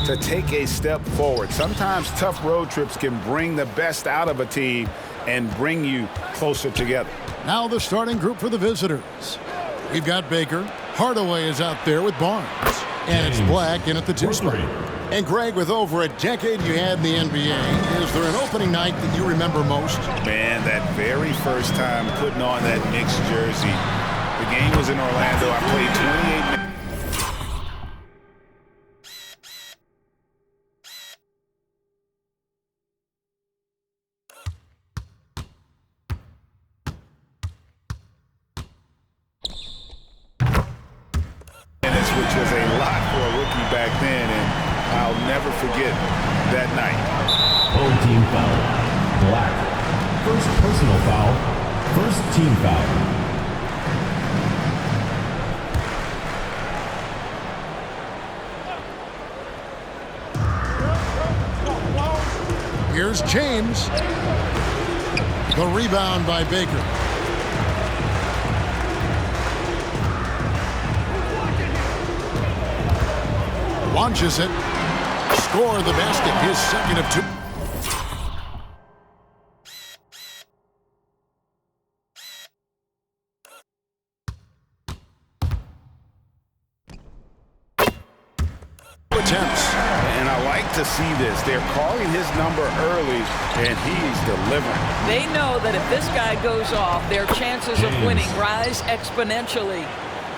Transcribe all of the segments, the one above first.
to take a step forward. Sometimes tough road trips can bring the best out of a team and bring you closer together. Now the starting group for the visitors. We've got Baker. Hardaway is out there with Barnes. And it's Black in at the 2 spot. And Greg, with over a decade you had in the NBA, is there an opening night that you remember most? Man, that very first time putting on that Knicks jersey. The game was in Orlando. I played 28 minutes. Which was a lot for a rookie back then, and I'll never forget that night. Old team foul. Black. First personal foul. First team foul. Here's James. The rebound by Baker. Launches it. Score the basket. His second of 2. Attempts. And I like to see this. They're calling his number early, and he's delivering. They know that if this guy goes off, their chances of winning rise exponentially.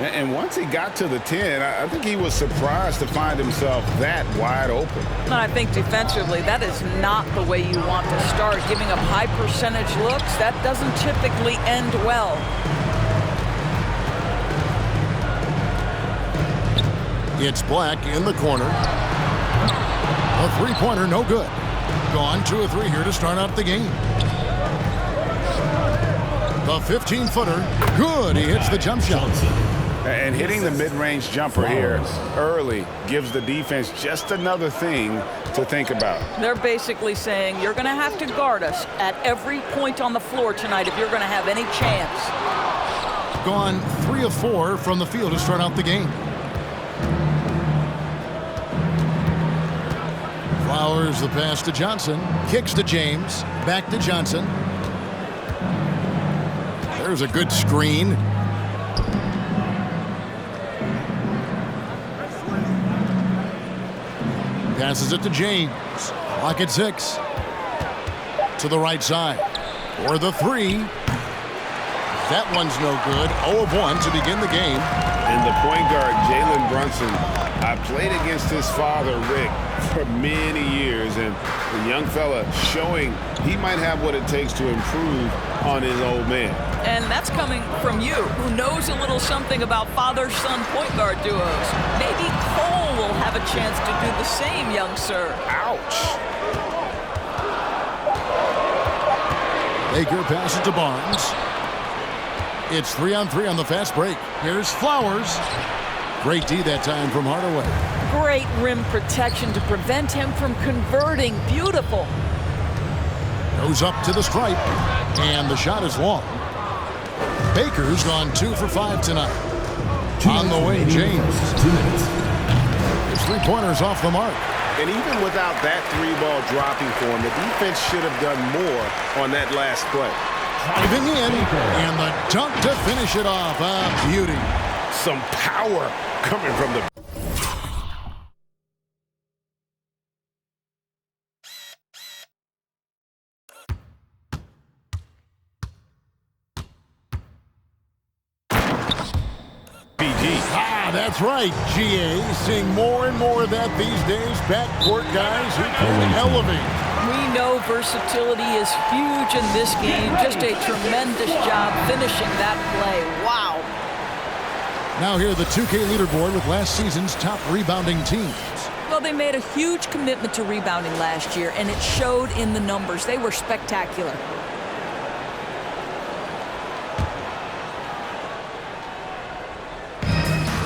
And once he got to the 10, I think he was surprised to find himself that wide open. And I think defensively, that is not the way you want to start. Giving up high percentage looks, that doesn't typically end well. It's Black in the corner. A three-pointer, no good. Gone 2 of 3 here to start out the game. The 15-footer, good. He hits the jump shot. And hitting the mid-range jumper here early gives the defense just another thing to think about. They're basically saying you're going to have to guard us at every point on the floor tonight if you're going to have any chance. Gone 3 of 4 from the field to start out the game. Flowers the pass to Johnson. Kicks to James. Back to Johnson. There's a good screen. Passes it to James. Clock at 6. To the right side. For the 3. That one's no good. 0 of 1 to begin the game. And the point guard, Jalen Brunson, I played against his father, Rick, for many years. And the young fella showing he might have what it takes to improve on his old man. And that's coming from you, who knows a little something about father-son point guard duos. Maybe Cole will have a chance to do the same, young sir. Ouch. Baker passes to Barnes. It's 3-on-3 on the fast break. Here's Flowers. Great D that time from Hardaway. Great rim protection to prevent him from converting. Beautiful. Goes up to the stripe, and the shot is long. Baker's gone 2 for 5 tonight. On the way, James. 2 minutes. His three-pointer's off the mark. And even without that 3-ball dropping for him, the defense should have done more on that last play. Driving in, and the dunk to finish it off. A beauty. Some power coming from the... That's right, GA. Seeing more and more of that these days. Backcourt guys who can elevate. We know versatility is huge in this game. Just a tremendous job finishing that play. Wow. Now here the 2K leaderboard with last season's top rebounding teams. Well, they made a huge commitment to rebounding last year, and it showed in the numbers. They were spectacular.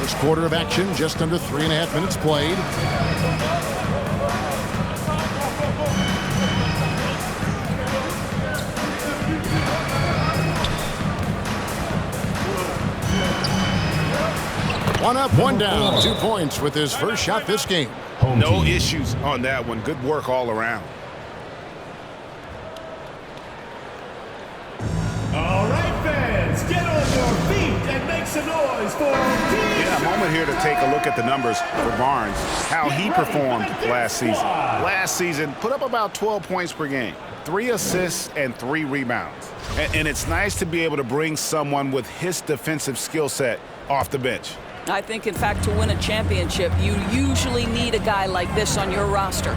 First quarter of action, just under 3.5 minutes played. One up, one down. 2 points with his first shot this game. Home No team. issues on that one. Good work all around. All right, fans, get on your feet and make some noise for Team Yeah, a moment here to take a look at the numbers for Barnes, how he performed last season. Last season, put up about 12 points per game, 3 assists and 3 rebounds. And it's nice to be able to bring someone with his defensive skill set off the bench. I think, in fact, to win a championship, you usually need a guy like this on your roster.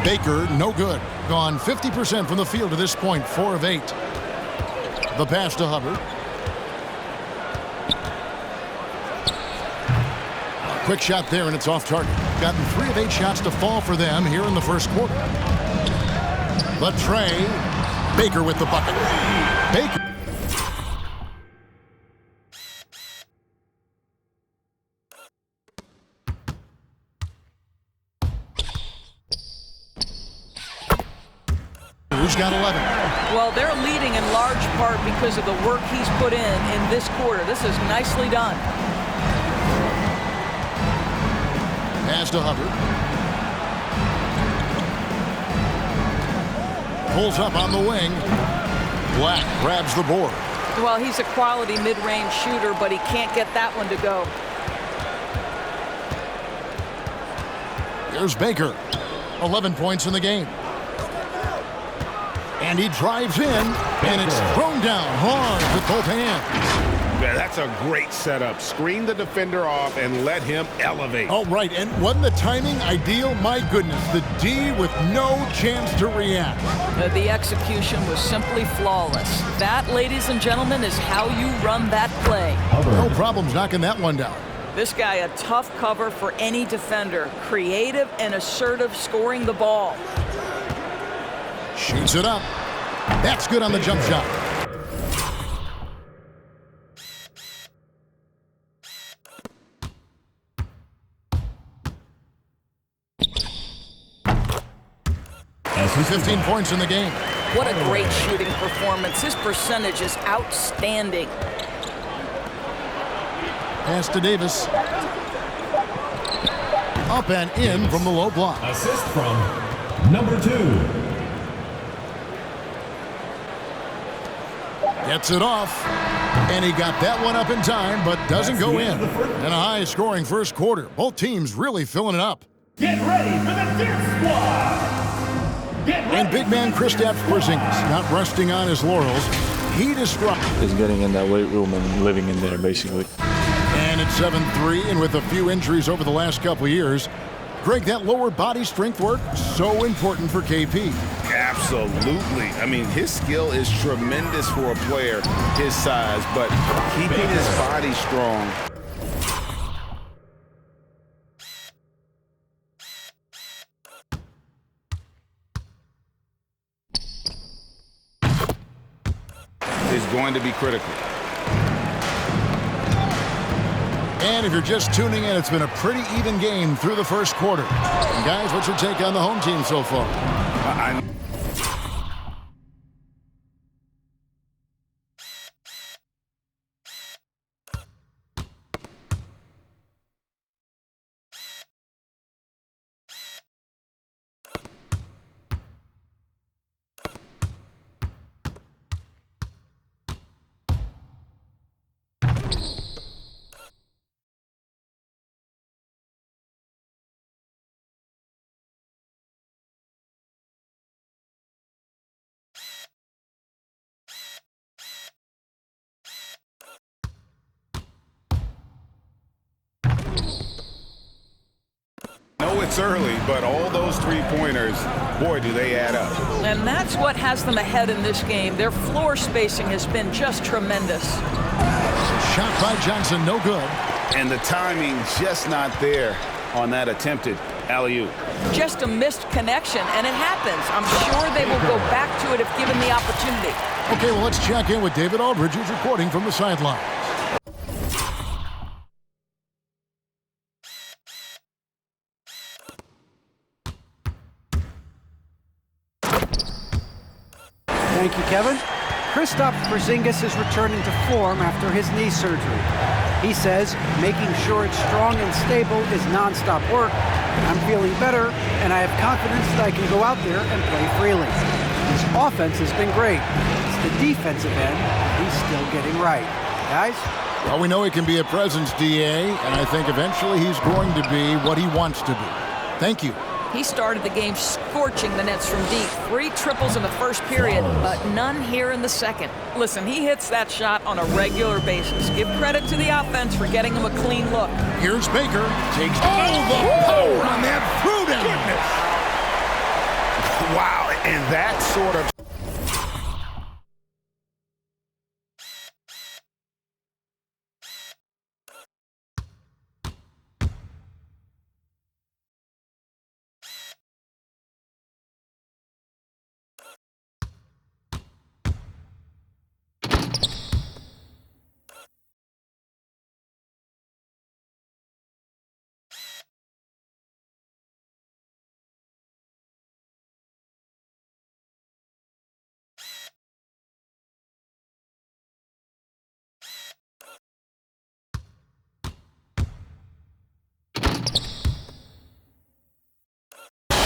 Baker, no good. Gone 50% from the field to this point, 4 of 8. The pass to Hubbard. Quick shot there, and it's off target. Gotten 3 of 8 shots to fall for them here in the first quarter. The tray. Baker with the bucket. Baker. Who's got 11? Well, they're leading in large part because of the work he's put in this quarter. This is nicely done. Pass to Hubbard. Pulls up on the wing. Black grabs the board. Well, he's a quality mid-range shooter, but he can't get that one to go. Here's Baker. 11 points in the game. And he drives in, and it's thrown down hard with both hands. Yeah, that's a great setup. Screen the defender off and let him elevate. All right, and wasn't the timing ideal? My goodness, the D with no chance to react. The execution was simply flawless. That, ladies and gentlemen, is how you run that play. No problems knocking that one down. This guy, a tough cover for any defender. Creative and assertive scoring the ball. Shoots it up. That's good on the jump shot. Assist 15 points in the game. What a great shooting performance. His percentage is outstanding. Pass to Davis. Up and in from the low block. Assist from number 2. Gets it off. And he got that one up in time, but doesn't go in. And a high-scoring first quarter. Both teams really filling it up. Get ready for the Dip Squad. And big man Kristaps Porzingis not resting on his laurels. He described. Is getting in that weight room and living in there, basically. And it's 7-3, and with a few injuries over the last couple of years, Greg, that lower body strength work, so important for KP. Absolutely. I mean, his skill is tremendous for a player his size, but keeping his body strong. Is going to be critical. And if you're just tuning in, it's been a pretty even game through the first quarter. And guys, what's your take on the home team so far? It's early, but all those three-pointers, boy, do they add up. And that's what has them ahead in this game. Their floor spacing has been just tremendous. Shot by Johnson, no good. And the timing just not there on that attempted alley-oop. Just a missed connection, and it happens. I'm sure they will go back to it if given the opportunity. Okay, well, let's check in with David Aldridge, who's reporting from the sideline. Thank you, Kevin. Kristaps Porzingis is returning to form after his knee surgery. He says making sure it's strong and stable is nonstop work. I'm feeling better, and I have confidence that I can go out there and play freely. His offense has been great. It's the defensive end he's still getting right. Guys? Well, we know he can be a presence, DA, and I think eventually he's going to be what he wants to be. Thank you. He started the game scorching the nets from deep. 3 triples in the first period, but none here in the second. Listen, he hits that shot on a regular basis. Give credit to the offense for getting him a clean look. Here's Baker. Takes all the power on that threw down. Wow, and that sort of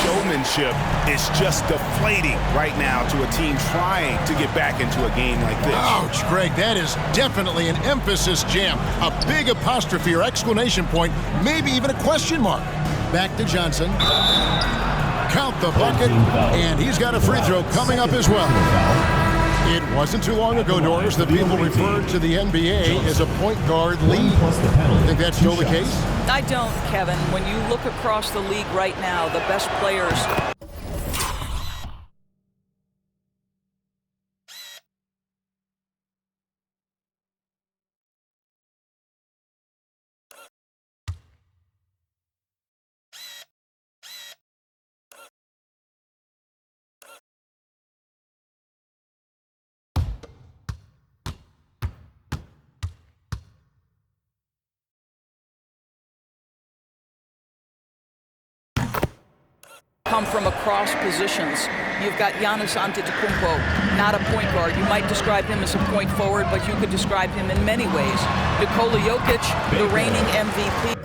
showmanship is just deflating right now to a team trying to get back into a game like this. Ouch, Greg, that is definitely an emphasis jam. A big apostrophe or exclamation point, maybe even a question mark. Back to Johnson. Count the bucket, and he's got a free throw coming up as well. It wasn't too long ago, Doris, that people referred to the NBA as a point guard league. Think that's still the case? I don't, Kevin. When you look across the league right now, the best players... come from across positions. You've got Giannis Antetokounmpo, not a point guard. You might describe him as a point forward, but you could describe him in many ways. Nikola Jokic, the reigning MVP.